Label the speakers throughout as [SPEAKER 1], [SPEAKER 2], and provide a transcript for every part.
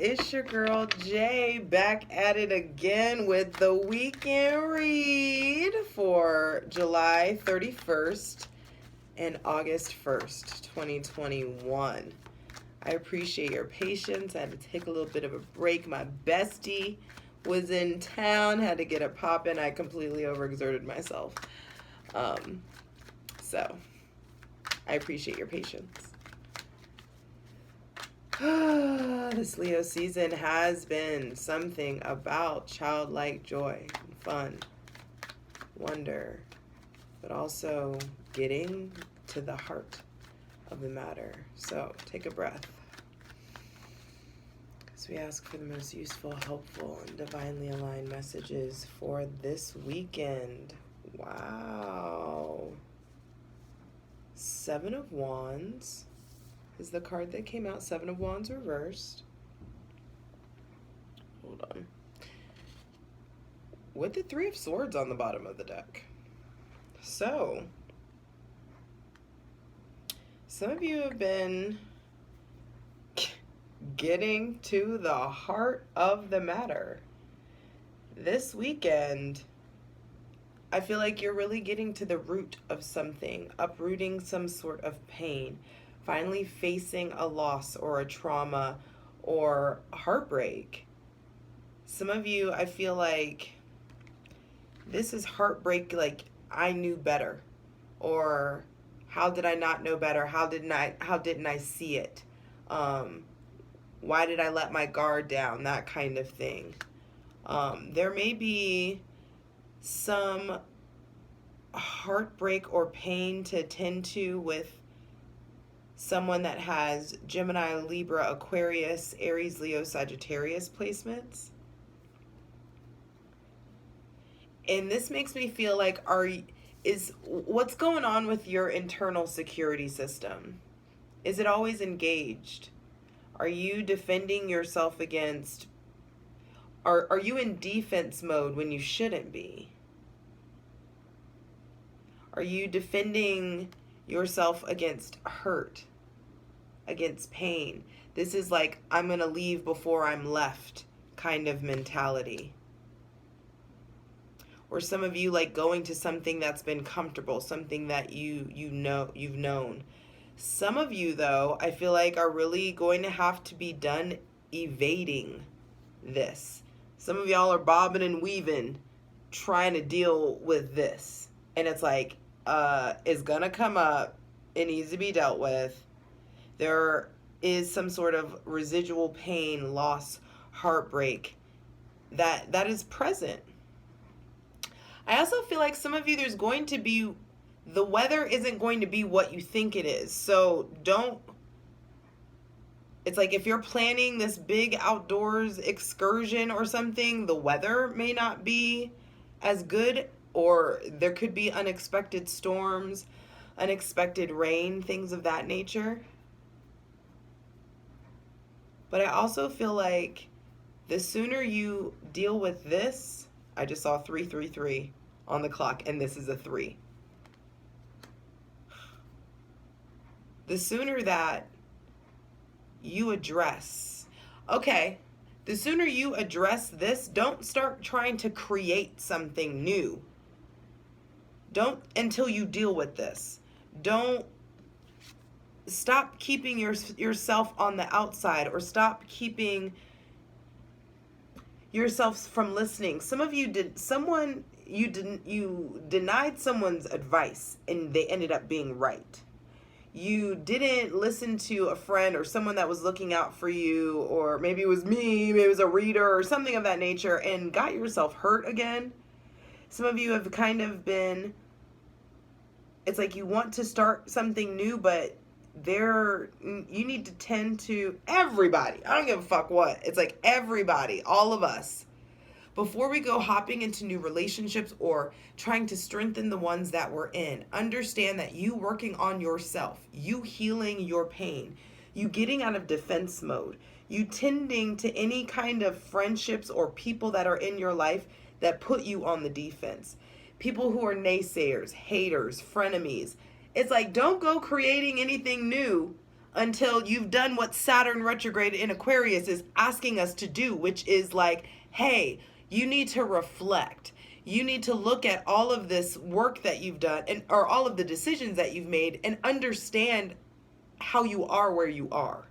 [SPEAKER 1] It's your girl Jay back at it again with the weekend read for July 31st and August 1st, 2021. I appreciate your patience. I had to take a little bit of a break. My bestie was in town, had to get it poppin'. I completely overexerted myself. So I appreciate your patience. This Leo season has been something about childlike joy, and fun, wonder, but also getting to the heart of the matter. So take a breath as we ask for the most useful, helpful, and divinely aligned messages for this weekend. Wow. Seven of Wands is the card that came out. Seven of Wands reversed. Hold on. With the Three of Swords on the bottom of the deck. So, some of you have been getting to the heart of the matter. This weekend, I feel like you're really getting to the root of something, uprooting some sort of pain, finally facing a loss or a trauma or heartbreak. Some of you, I feel like this is heartbreak, like I knew better, or how did I not know better? How didn't I see it? Why did I let my guard down? That kind of thing. There may be some heartbreak or pain to tend to with someone that has Gemini, Libra, Aquarius, Aries, Leo, Sagittarius placements. And this makes me feel like what's going on with your internal security system? Is it always engaged? Are you defending yourself against, are you in defense mode when you shouldn't be? Are you defending yourself against hurt, against pain? This is like, I'm going to leave before I'm left kind of mentality. Or some of you like going to something that's been comfortable, something that you've known. Some of you, though, I feel like are really going to have to be done evading this. Some of y'all are bobbing and weaving, trying to deal with this. And it's like, it's gonna come up. It needs to be dealt with. There is some sort of residual pain, loss, heartbreak that is present. I also feel like some of you, the weather isn't going to be what you think it is. So it's like if you're planning this big outdoors excursion or something, the weather may not be as good, or there could be unexpected storms, unexpected rain, things of that nature. But I also feel like the sooner you deal with this, I just saw 333 on the clock, and this is a 3. The sooner that you address, the sooner you address this, don't start trying to create something new. Don't until you deal with this. Don't stop keeping yourself on the outside, or stop keeping yourself from listening. Some of you you denied someone's advice and they ended up being right. You didn't listen to a friend or someone that was looking out for you, or maybe it was me, maybe it was a reader or something of that nature, and got yourself hurt again. Some of you have kind of been, it's like you want to start something new, but you need to tend to everybody. I don't give a fuck what. It's like everybody, all of us. Before we go hopping into new relationships or trying to strengthen the ones that we're in, understand that you working on yourself, you healing your pain, you getting out of defense mode, you tending to any kind of friendships or people that are in your life that put you on the defense. People who are naysayers, haters, frenemies. It's like, don't go creating anything new until you've done what Saturn retrograde in Aquarius is asking us to do, which is like, hey, you need to reflect. You need to look at all of this work that you've done and or all of the decisions that you've made and understand how you are where you are.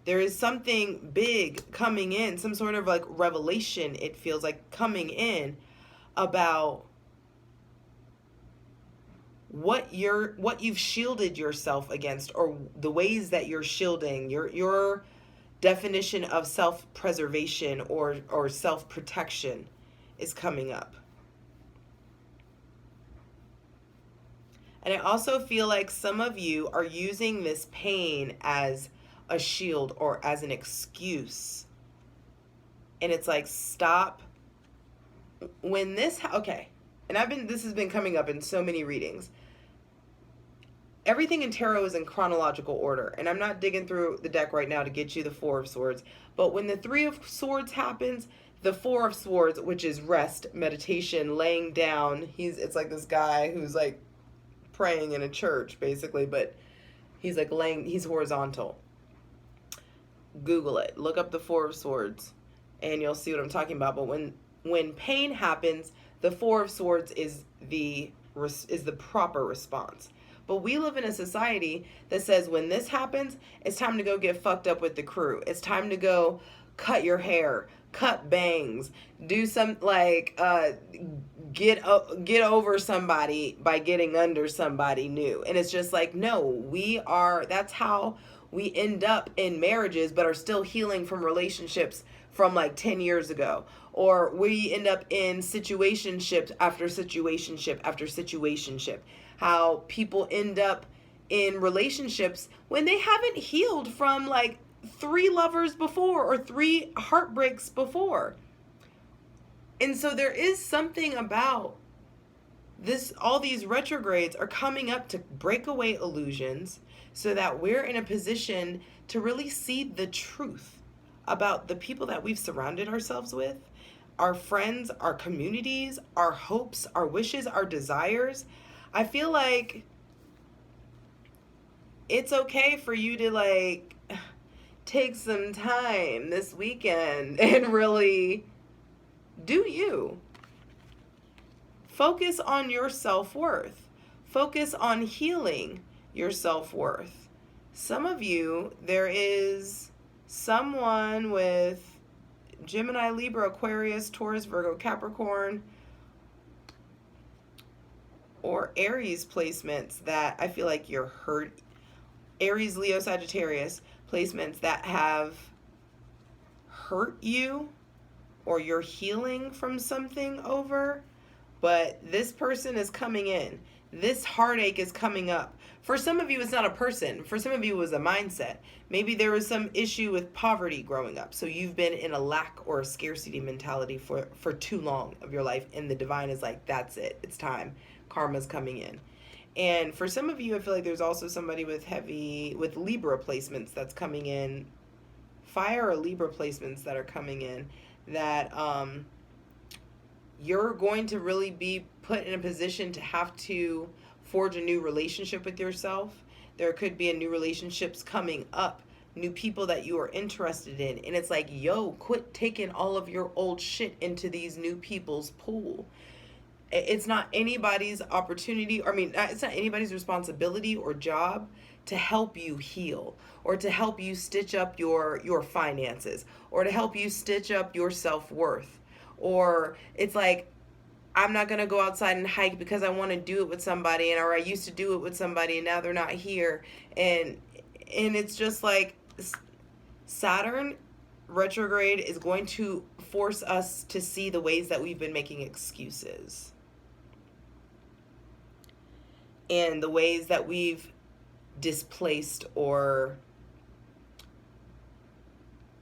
[SPEAKER 1] There is something big coming in, some sort of like revelation, it feels like, coming in about what you've shielded yourself against, or the ways that you're shielding your definition of self-preservation or self-protection is coming up. And I also feel like some of you are using this pain as a shield or as an excuse. And it's like, stop. When this, okay, and this has been coming up in so many readings. Everything in tarot is in chronological order, and I'm not digging through the deck right now to get you the Four of Swords, but when the Three of Swords happens, the Four of Swords, which is rest, meditation, laying down, it's like this guy who's like praying in a church basically, but he's like he's horizontal. Google it, look up the Four of Swords, and you'll see what I'm talking about. But when pain happens, the Four of Swords is the proper response. But we live in a society that says when this happens, it's time to go get fucked up with the crew. It's time to go cut your hair, cut bangs, do some like get over somebody by getting under somebody new. And it's just like, no, that's how we end up in marriages but are still healing from relationships from like 10 years ago. Or we end up in situationship after situationship after situationship. How people end up in relationships when they haven't healed from like 3 lovers before or 3 heartbreaks before. And so there is something about this, all these retrogrades are coming up to break away illusions so that we're in a position to really see the truth about the people that we've surrounded ourselves with, our friends, our communities, our hopes, our wishes, our desires. I feel like it's okay for you to like take some time this weekend and really do you. Focus on your self-worth. Focus on healing your self-worth. Some of you, there is someone with Gemini, Libra, Aquarius, Taurus, Virgo, Capricorn, or Aries placements that I feel like you're hurt. Aries, Leo, Sagittarius placements that have hurt you or you're healing from something over. But this person is coming in. This heartache is coming up. For some of you, it's not a person. For some of you, it was a mindset. Maybe there was some issue with poverty growing up. So you've been in a lack or a scarcity mentality for too long of your life. And the divine is like, that's it. It's time. Karma's coming in. And for some of you, I feel like there's also somebody with Libra placements that's coming in. Fire or Libra placements that are coming in that you're going to really be put in a position to have to forge a new relationship with yourself. There could be a new relationships coming up, new people that you are interested in. And it's like, yo, quit taking all of your old shit into these new people's pool. It's not anybody's opportunity, it's not anybody's responsibility or job to help you heal or to help you stitch up your finances or to help you stitch up your self-worth. Or it's like, I'm not going to go outside and hike because I want to do it with somebody, or I used to do it with somebody and now they're not here. And it's just like Saturn retrograde is going to force us to see the ways that we've been making excuses. And the ways that we've displaced or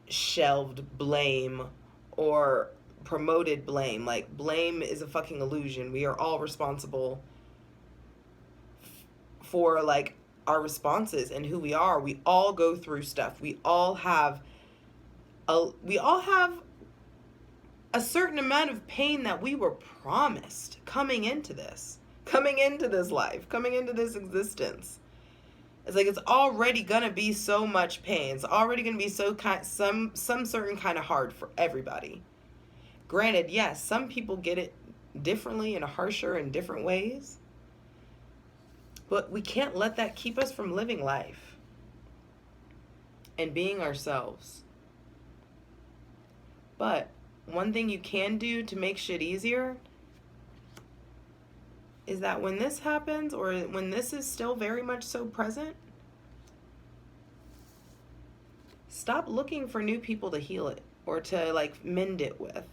[SPEAKER 1] shelved blame or promoted blame. Like, blame is a fucking illusion. We are all responsible for like our responses and who we are. We all go through stuff. We all have a certain amount of pain that we were promised coming into this life, coming into this existence. It's like it's already gonna be so much pain. It's already gonna be some certain kind of hard for everybody. Granted, yes, some people get it differently and harsher in different ways. But we can't let that keep us from living life and being ourselves. But one thing you can do to make shit easier is that when this happens, or when this is still very much so present, stop looking for new people to heal it or to like mend it with.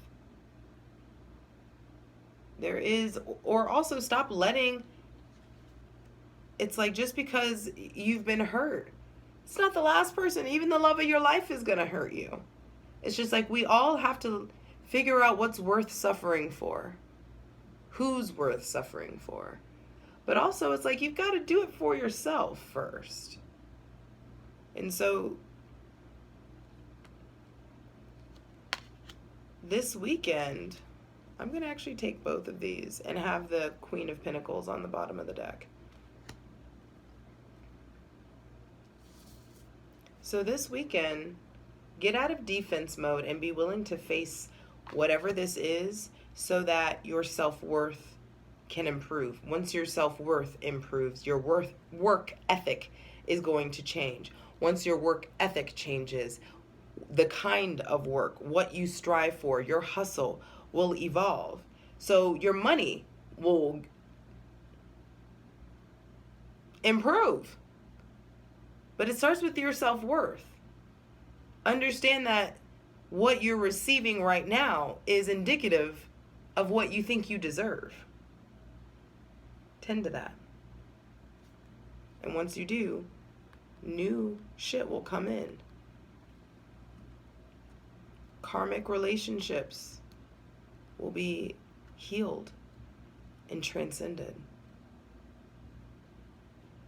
[SPEAKER 1] Or also stop letting, it's like just because you've been hurt, it's not the last person. Even the love of your life is gonna hurt you. It's just like we all have to figure out what's worth suffering for. Who's worth suffering for. But also it's like you've got to do it for yourself first. And so this weekend, I'm going to actually take both of these and have the Queen of Pentacles on the bottom of the deck. So this weekend, get out of defense mode and be willing to face whatever this is so that your self-worth can improve. Once your self-worth improves, your work ethic is going to change. Once your work ethic changes, the kind of work, what you strive for, your hustle will evolve. So your money will improve. But it starts with your self-worth. Understand that what you're receiving right now is indicative of what you think you deserve. Tend to that. And once you do, new shit will come in. Karmic relationships will be healed and transcended.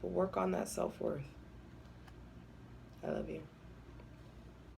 [SPEAKER 1] But work on that self-worth. I love you.